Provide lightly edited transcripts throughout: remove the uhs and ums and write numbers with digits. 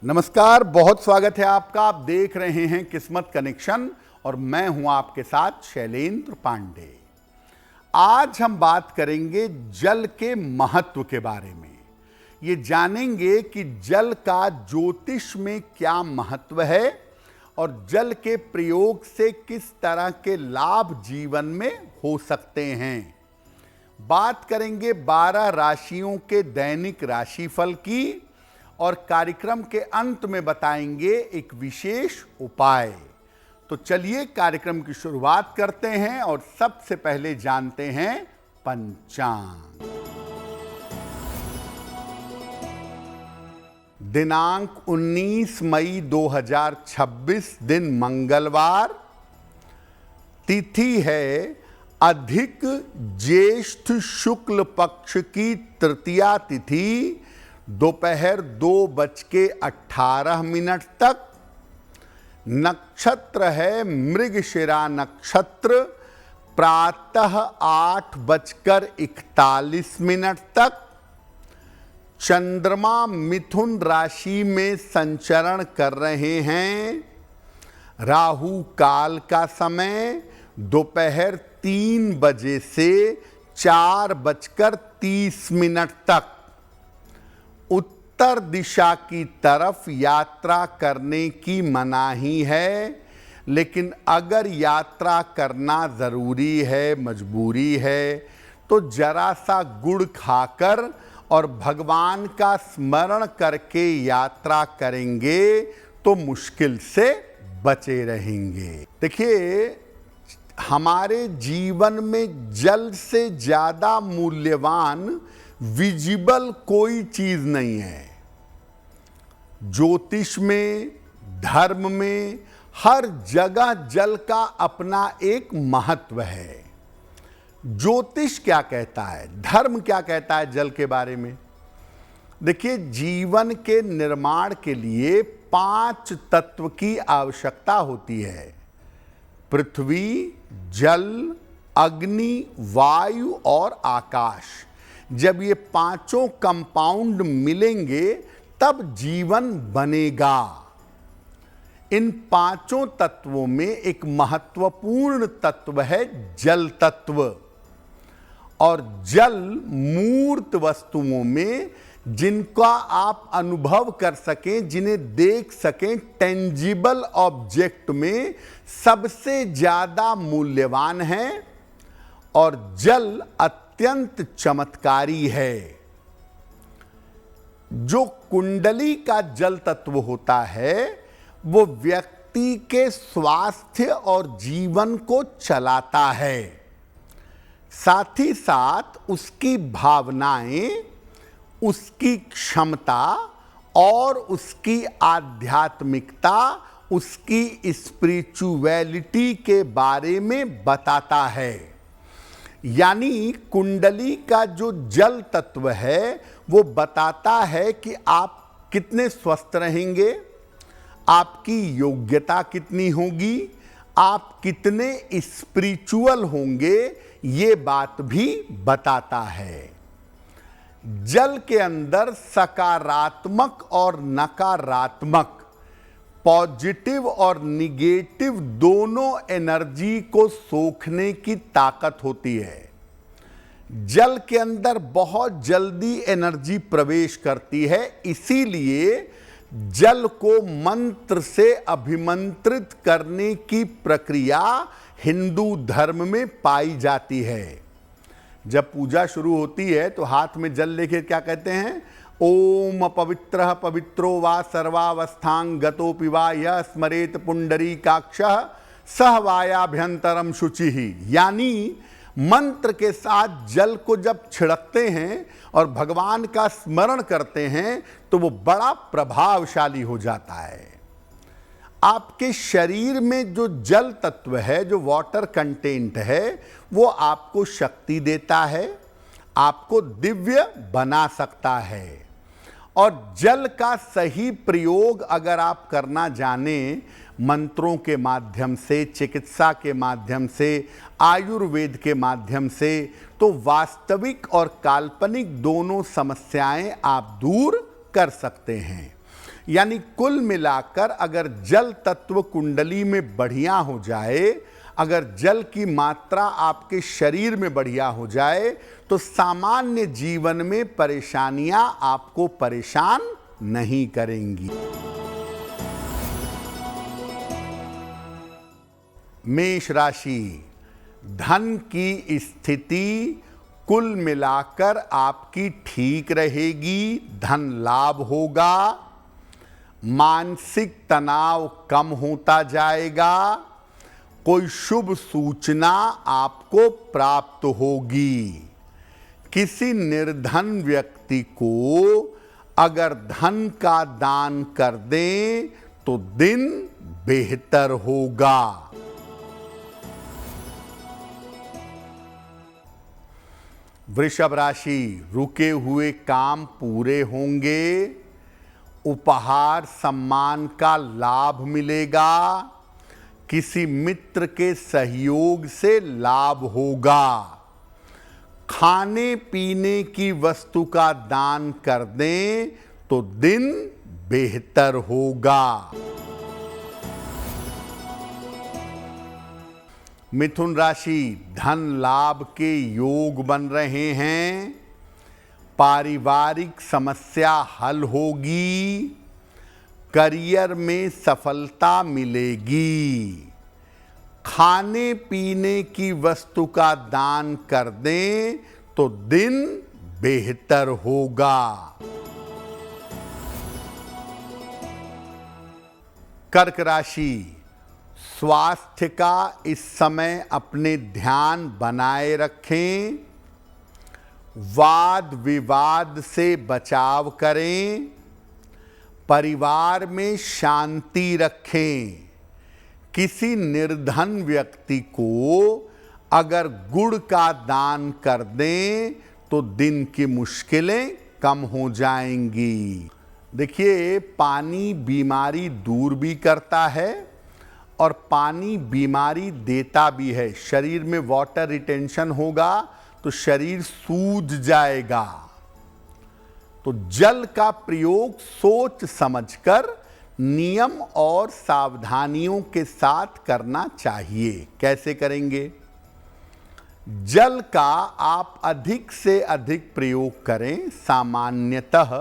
नमस्कार, बहुत स्वागत है आपका। आप देख रहे हैं किस्मत कनेक्शन और मैं हूं आपके साथ शैलेंद्र पांडे। आज हम बात करेंगे जल के महत्व के बारे में। ये जानेंगे कि जल का ज्योतिष में क्या महत्व है और जल के प्रयोग से किस तरह के लाभ जीवन में हो सकते हैं। बात करेंगे 12 राशियों के दैनिक राशिफल की और कार्यक्रम के अंत में बताएंगे एक विशेष उपाय। तो चलिए कार्यक्रम की शुरुआत करते हैं और सबसे पहले जानते हैं पंचांग। दिनांक 19 मई 2026 दिन मंगलवार। तिथि है अधिक ज्येष्ठ शुक्ल पक्ष की तृतीया तिथि दोपहर 2:18 तक। नक्षत्र है मृगशिरा नक्षत्र प्रातः 8:41 तक। चंद्रमा मिथुन राशि में संचरण कर रहे हैं। राहु काल का समय दोपहर 3 बजे से 4:30 तक। उत्तर दिशा की तरफ यात्रा करने की मनाही है, लेकिन अगर यात्रा करना ज़रूरी है, मजबूरी है, तो जरा सा गुड़ खाकर और भगवान का स्मरण करके यात्रा करेंगे तो मुश्किल से बचे रहेंगे। देखिए, हमारे जीवन में जल से ज़्यादा मूल्यवान विजिबल कोई चीज नहीं है। ज्योतिष में, धर्म में, हर जगह जल का अपना एक महत्व है। ज्योतिष क्या कहता है, धर्म क्या कहता है जल के बारे में? देखिए, जीवन के निर्माण के लिए 5 तत्व की आवश्यकता होती है। पृथ्वी, जल, अग्नि, वायु और आकाश। जब ये पांचों कंपाउंड मिलेंगे तब जीवन बनेगा। इन पांचों तत्वों में एक महत्वपूर्ण तत्व है जल तत्व। और जल मूर्त वस्तुओं में जिनका आप अनुभव कर सकें, जिन्हें देख सकें, टेंजिबल ऑब्जेक्ट में सबसे ज्यादा मूल्यवान है। और जल अत्यंत चमत्कारी है। जो कुंडली का जल तत्व होता है वो व्यक्ति के स्वास्थ्य और जीवन को चलाता है। साथ ही साथ उसकी भावनाएं, उसकी क्षमता और उसकी आध्यात्मिकता, उसकी स्पिरिचुअलिटी के बारे में बताता है। यानी कुंडली का जो जल तत्व है वो बताता है कि आप कितने स्वस्थ रहेंगे, आपकी योग्यता कितनी होगी, आप कितने स्पिरिचुअल होंगे, ये बात भी बताता है। जल के अंदर सकारात्मक और नकारात्मक, पॉजिटिव और निगेटिव दोनों एनर्जी को सोखने की ताकत होती है। जल के अंदर बहुत जल्दी एनर्जी प्रवेश करती है, इसीलिए जल को मंत्र से अभिमंत्रित करने की प्रक्रिया हिंदू धर्म में पाई जाती है। जब पूजा शुरू होती है तो हाथ में जल लेके क्या कहते हैं? ओम पवित्रः पवित्रो वा सर्वावस्थां गतोऽपि वा यः स्मरेत पुंडरीकाक्षः सह वायाभ्यंतरम शुचिः। यानी मंत्र के साथ जल को जब छिड़कते हैं और भगवान का स्मरण करते हैं तो वो बड़ा प्रभावशाली हो जाता है। आपके शरीर में जो जल तत्व है, जो वाटर कंटेंट है, वो आपको शक्ति देता है, आपको दिव्य बना सकता है। और जल का सही प्रयोग अगर आप करना जाने, मंत्रों के माध्यम से, चिकित्सा के माध्यम से, आयुर्वेद के माध्यम से, तो वास्तविक और काल्पनिक दोनों समस्याएं आप दूर कर सकते हैं। यानी कुल मिलाकर अगर जल तत्व कुंडली में बढ़िया हो जाए, अगर जल की मात्रा आपके शरीर में बढ़िया हो जाए, तो सामान्य जीवन में परेशानियां आपको परेशान नहीं करेंगी। मेष राशि, धन की स्थिति कुल मिलाकर आपकी ठीक रहेगी, धन लाभ होगा, मानसिक तनाव कम होता जाएगा, कोई शुभ सूचना आपको प्राप्त होगी। किसी निर्धन व्यक्ति को अगर धन का दान कर दें तो दिन बेहतर होगा। वृषभ राशि, रुके हुए काम पूरे होंगे, उपहार सम्मान का लाभ मिलेगा, किसी मित्र के सहयोग से लाभ होगा, खाने पीने की वस्तु का दान कर दें तो दिन बेहतर होगा। मिथुन राशि, धन लाभ के योग बन रहे हैं, पारिवारिक समस्या हल होगी, करियर में सफलता मिलेगी, खाने पीने की वस्तु का दान कर दें तो दिन बेहतर होगा। कर्क राशि, स्वास्थ्य का इस समय अपने ध्यान बनाए रखें, वाद विवाद से बचाव करें, परिवार में शांति रखें, किसी निर्धन व्यक्ति को अगर गुड़ का दान कर दें तो दिन की मुश्किलें कम हो जाएंगी। देखिए, पानी बीमारी दूर भी करता है और पानी बीमारी देता भी है। शरीर में वाटर रिटेंशन होगा तो शरीर सूज जाएगा। तो जल का प्रयोग सोच समझकर नियम और सावधानियों के साथ करना चाहिए। कैसे करेंगे? जल का आप अधिक से अधिक प्रयोग करें। सामान्यतः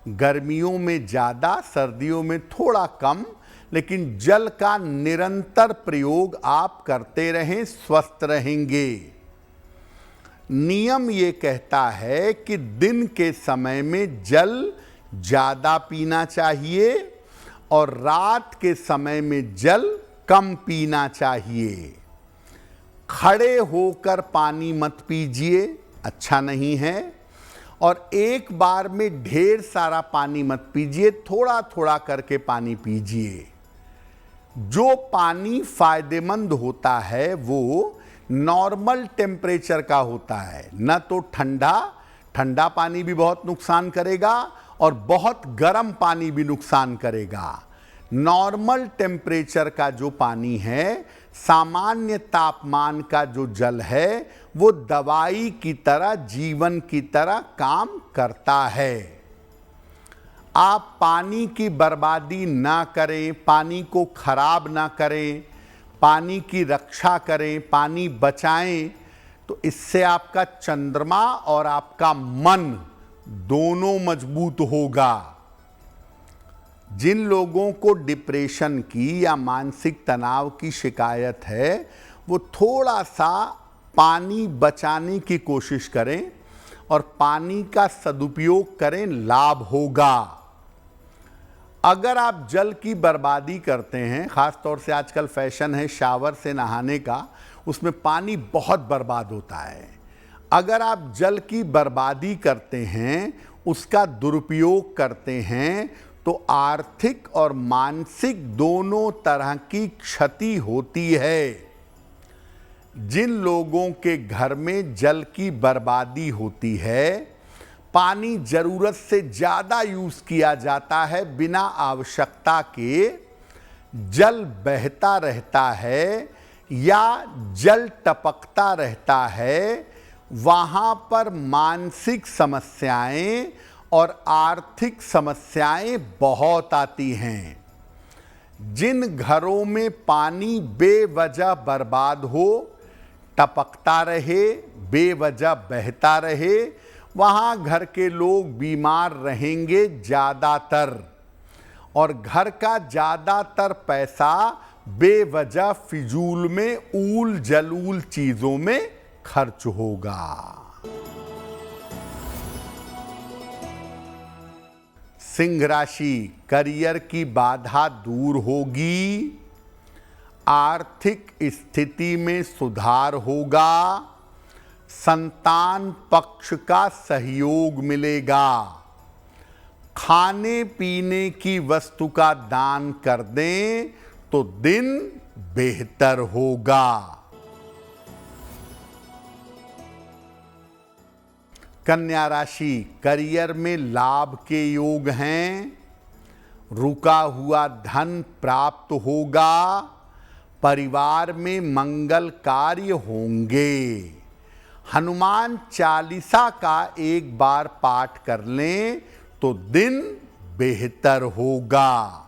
गर्मियों में ज़्यादा, सर्दियों में थोड़ा कम, लेकिन जल का निरंतर प्रयोग आप करते रहें, स्वस्थ रहेंगे। नियम ये कहता है कि दिन के समय में जल ज़्यादा पीना चाहिए और रात के समय में जल कम पीना चाहिए। खड़े होकर पानी मत पीजिए, अच्छा नहीं है। और एक बार में ढेर सारा पानी मत पीजिए, थोड़ा थोड़ा करके पानी पीजिए। जो पानी फायदेमंद होता है वो नॉर्मल टेम्परेचर का होता है, न तो ठंडा पानी भी बहुत नुकसान करेगा और बहुत गर्म पानी भी नुकसान करेगा। नॉर्मल टेम्परेचर का जो पानी है, सामान्य तापमान का जो जल है, वो दवाई की तरह, जीवन की तरह काम करता है। आप पानी की बर्बादी ना करें, पानी को खराब ना करें, पानी की रक्षा करें, पानी बचाएं, तो इससे आपका चंद्रमा और आपका मन दोनों मजबूत होगा। जिन लोगों को डिप्रेशन की या मानसिक तनाव की शिकायत है, वो थोड़ा सा पानी बचाने की कोशिश करें और पानी का सदुपयोग करें, लाभ होगा। अगर आप जल की बर्बादी करते हैं, ख़ास तौर से आजकल फैशन है शावर से नहाने का, उसमें पानी बहुत बर्बाद होता है। अगर आप जल की बर्बादी करते हैं, उसका दुरुपयोग करते हैं, तो आर्थिक और मानसिक दोनों तरह की क्षति होती है। जिन लोगों के घर में जल की बर्बादी होती है, पानी जरूरत से ज़्यादा यूज़ किया जाता है, बिना आवश्यकता के जल बहता रहता है या जल टपकता रहता है, वहाँ पर मानसिक समस्याएं और आर्थिक समस्याएं बहुत आती हैं। जिन घरों में पानी बेवजह बर्बाद हो, टपकता रहे, बेवजह बहता रहे, वहां घर के लोग बीमार रहेंगे ज़्यादातर, और घर का ज़्यादातर पैसा बेवजह फिजूल में ऊल जलूल चीज़ों में खर्च होगा। सिंह राशि, करियर की बाधा दूर होगी, आर्थिक स्थिति में सुधार होगा, संतान पक्ष का सहयोग मिलेगा, खाने पीने की वस्तु का दान कर दें तो दिन बेहतर होगा। कन्या राशि, करियर में लाभ के योग हैं, रुका हुआ धन प्राप्त होगा, परिवार में मंगल कार्य होंगे। हनुमान चालीसा का एक बार पाठ कर लें तो दिन बेहतर होगा।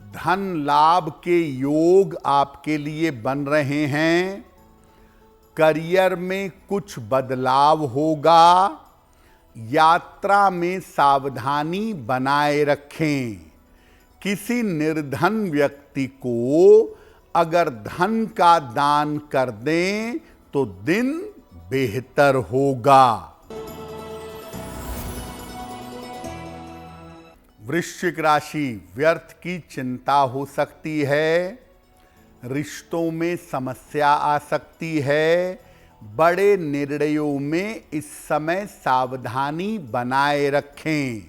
धन लाभ के योग आपके लिए बन रहे हैं, करियर में कुछ बदलाव होगा, यात्रा में सावधानी बनाए रखें। किसी निर्धन व्यक्ति को अगर धन का दान कर दें तो दिन बेहतर होगा। वृश्चिक राशि, व्यर्थ की चिंता हो सकती है, रिश्तों में समस्या आ सकती है, बड़े निर्णयों में इस समय सावधानी बनाए रखें।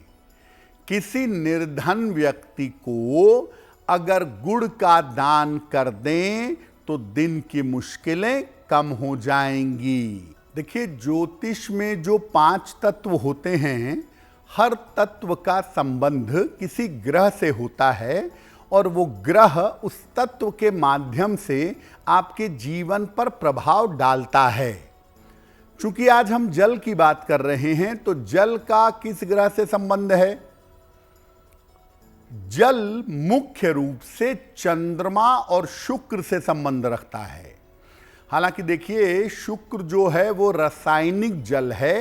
किसी निर्धन व्यक्ति को अगर गुड़ का दान कर दें तो दिन की मुश्किलें कम हो जाएंगी। देखिए, ज्योतिष में जो 5 तत्व होते हैं, हर तत्व का संबंध किसी ग्रह से होता है और वो ग्रह उस तत्व के माध्यम से आपके जीवन पर प्रभाव डालता है। चूंकि आज हम जल की बात कर रहे हैं तो जल का किस ग्रह से संबंध है? जल मुख्य रूप से चंद्रमा और शुक्र से संबंध रखता है। हालांकि देखिए, शुक्र जो है वो रासायनिक जल है,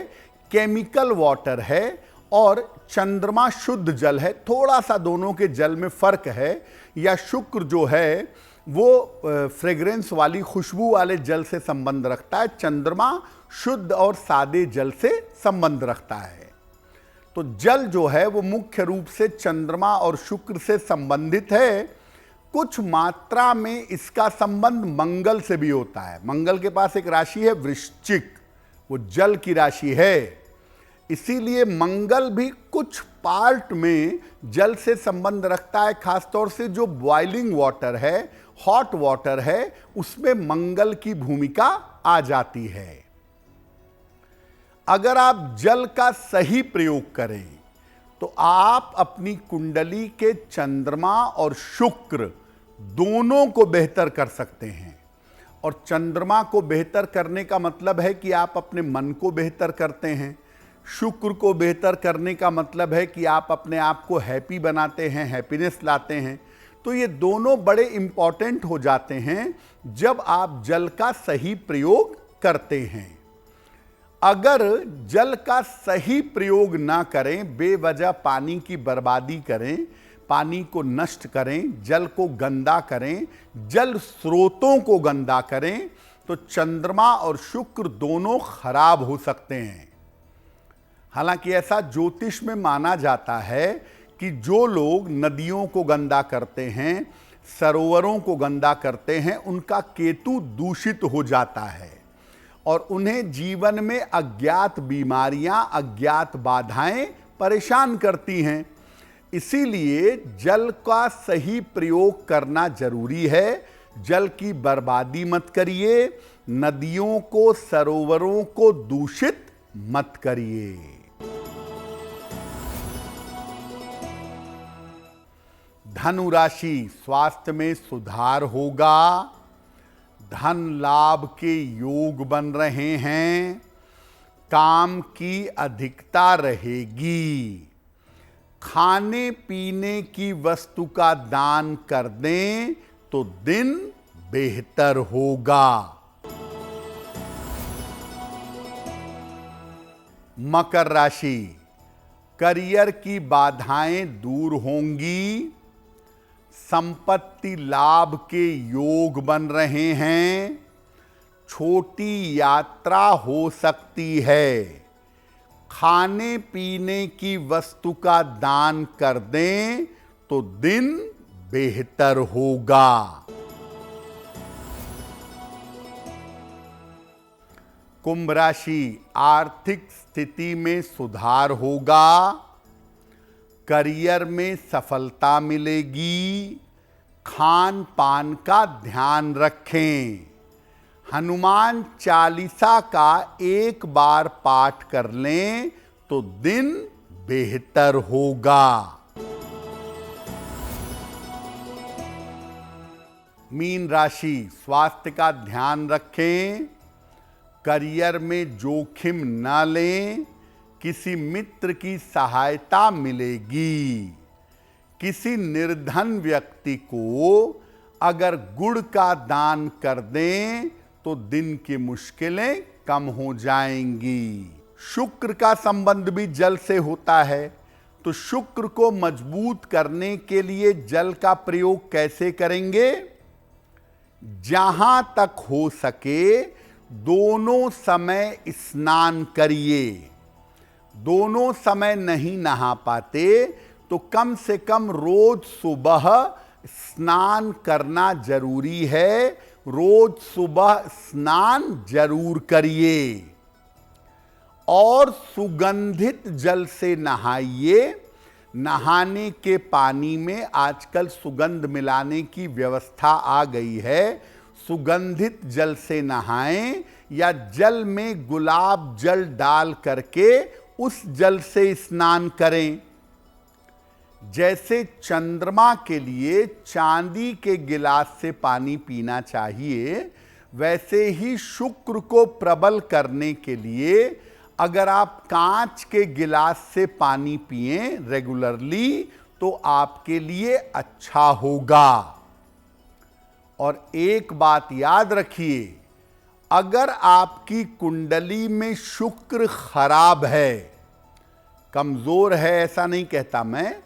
केमिकल वाटर है, और चंद्रमा शुद्ध जल है। थोड़ा सा दोनों के जल में फर्क है। या शुक्र जो है वो फ्रेग्रेंस वाली, खुशबू वाले जल से संबंध रखता है, चंद्रमा शुद्ध और सादे जल से संबंध रखता है। तो जल जो है वो मुख्य रूप से चंद्रमा और शुक्र से संबंधित है। कुछ मात्रा में इसका संबंध मंगल से भी होता है। मंगल के पास एक राशि है वृश्चिक, वो जल की राशि है, इसीलिए मंगल भी कुछ पार्ट में जल से संबंध रखता है। खासतौर से जो बॉइलिंग वाटर है, हॉट वाटर है, उसमें मंगल की भूमिका आ जाती है। अगर आप जल का सही प्रयोग करें तो आप अपनी कुंडली के चंद्रमा और शुक्र दोनों को बेहतर कर सकते हैं। और चंद्रमा को बेहतर करने का मतलब है कि आप अपने मन को बेहतर करते हैं। शुक्र को बेहतर करने का मतलब है कि आप अपने आप को हैप्पी बनाते हैं, हैप्पीनेस लाते हैं। तो ये दोनों बड़े इंपॉर्टेंट हो जाते हैं जब आप जल का सही प्रयोग करते हैं। अगर जल का सही प्रयोग ना करें, बेवजह पानी की बर्बादी करें, पानी को नष्ट करें, जल को गंदा करें, जल स्रोतों को गंदा करें, तो चंद्रमा और शुक्र दोनों खराब हो सकते हैं। हालांकि ऐसा ज्योतिष में माना जाता है कि जो लोग नदियों को गंदा करते हैं, सरोवरों को गंदा करते हैं, उनका केतु दूषित हो जाता है और उन्हें जीवन में अज्ञात बीमारियां, अज्ञात बाधाएं परेशान करती हैं। इसीलिए जल का सही प्रयोग करना जरूरी है। जल की बर्बादी मत करिए, नदियों को, सरोवरों को दूषित मत करिए। धनु राशि, स्वास्थ्य में सुधार होगा, धन लाभ के योग बन रहे हैं, काम की अधिकता रहेगी। खाने पीने की वस्तु का दान कर दें तो दिन बेहतर होगा। मकर राशि, करियर की बाधाएं दूर होंगी। संपत्ति लाभ के योग बन रहे हैं। छोटी यात्रा हो सकती है। खाने पीने की वस्तु का दान कर दें तो दिन बेहतर होगा। कुंभ राशि, आर्थिक स्थिति में सुधार होगा। करियर में सफलता मिलेगी। खान पान का ध्यान रखें। हनुमान चालीसा का एक बार पाठ कर लें तो दिन बेहतर होगा। मीन राशि, स्वास्थ्य का ध्यान रखें। करियर में जोखिम न लें। किसी मित्र की सहायता मिलेगी। किसी निर्धन व्यक्ति को अगर गुड़ का दान कर दें तो दिन की मुश्किलें कम हो जाएंगी। शुक्र का संबंध भी जल से होता है, तो शुक्र को मजबूत करने के लिए जल का प्रयोग कैसे करेंगे? जहां तक हो सके दोनों समय स्नान करिए। दोनों समय नहीं नहा पाते तो कम से कम रोज सुबह स्नान करना जरूरी है। रोज सुबह स्नान जरूर करिए और सुगंधित जल से नहाइए। नहाने के पानी में आजकल सुगंध मिलाने की व्यवस्था आ गई है। सुगंधित जल से नहाएं या जल में गुलाब जल डाल करके उस जल से स्नान करें। जैसे चंद्रमा के लिए चांदी के गिलास से पानी पीना चाहिए, वैसे ही शुक्र को प्रबल करने के लिए अगर आप कांच के गिलास से पानी पिएं रेगुलरली तो आपके लिए अच्छा होगा। और एक बात याद रखिए, अगर आपकी कुंडली में शुक्र खराब है, कमजोर है ऐसा नहीं कहता मैं,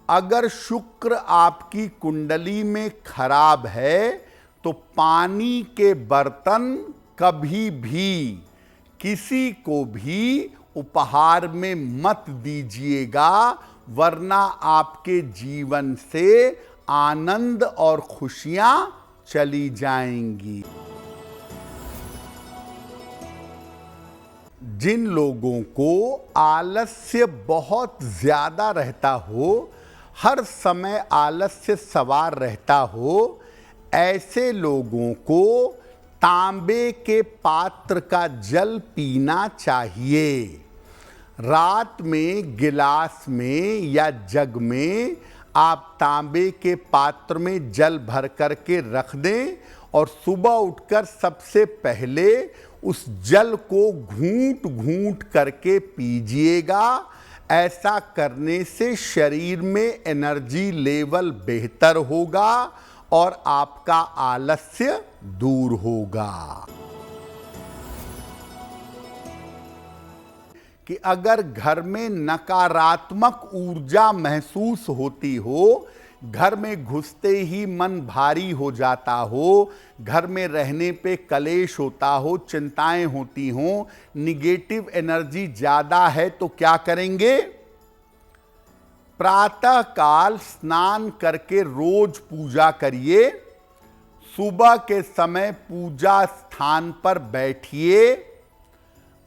अगर शुक्र आपकी कुंडली में खराब है तो पानी के बर्तन कभी भी किसी को भी उपहार में मत दीजिएगा, वरना आपके जीवन से आनंद और खुशियां चली जाएंगी। जिन लोगों को आलस्य बहुत ज्यादा रहता हो, हर समय आलस्य सवार रहता हो, ऐसे लोगों को तांबे के पात्र का जल पीना चाहिए। रात में गिलास में या जग में आप तांबे के पात्र में जल भर करके रख दें और सुबह उठकर सबसे पहले उस जल को घूंट घूंट करके पीजिएगा। ऐसा करने से शरीर में एनर्जी लेवल बेहतर होगा और आपका आलस्य दूर होगा। कि अगर घर में नकारात्मक ऊर्जा महसूस होती हो, घर में घुसते ही मन भारी हो जाता हो, घर में रहने पे कलेश होता हो, चिंताएं होती हों, निगेटिव एनर्जी ज्यादा है, तो क्या करेंगे? प्रातः काल स्नान करके रोज पूजा करिए। सुबह के समय पूजा स्थान पर बैठिए।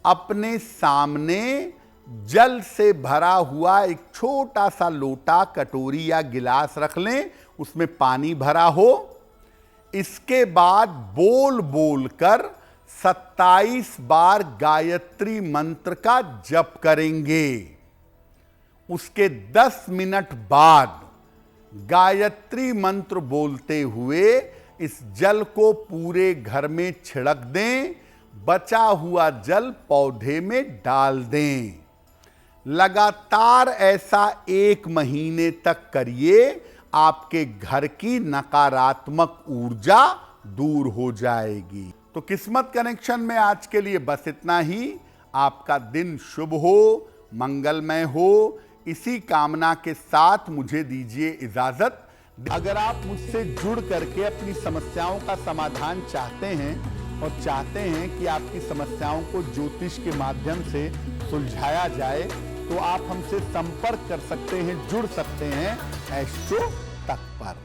अपने सामने जल से भरा हुआ एक छोटा सा लोटा, कटोरी या गिलास रख लें, उसमें पानी भरा हो। इसके बाद बोल बोल कर 27 बार गायत्री मंत्र का जप करेंगे। उसके 10 मिनट बाद गायत्री मंत्र बोलते हुए इस जल को पूरे घर में छिड़क दें। बचा हुआ जल पौधे में डाल दें। लगातार ऐसा 1 महीने तक करिए, आपके घर की नकारात्मक ऊर्जा दूर हो जाएगी। तो किस्मत कनेक्शन में आज के लिए बस इतना ही। आपका दिन शुभ हो, मंगलमय हो, इसी कामना के साथ मुझे दीजिए इजाजत। अगर आप मुझसे जुड़ करके अपनी समस्याओं का समाधान चाहते हैं और चाहते हैं कि आपकी समस्याओं को ज्योतिष के माध्यम से सुलझाया जाए, तो आप हमसे संपर्क कर सकते हैं, जुड़ सकते हैं एस्ट्रो तक पर।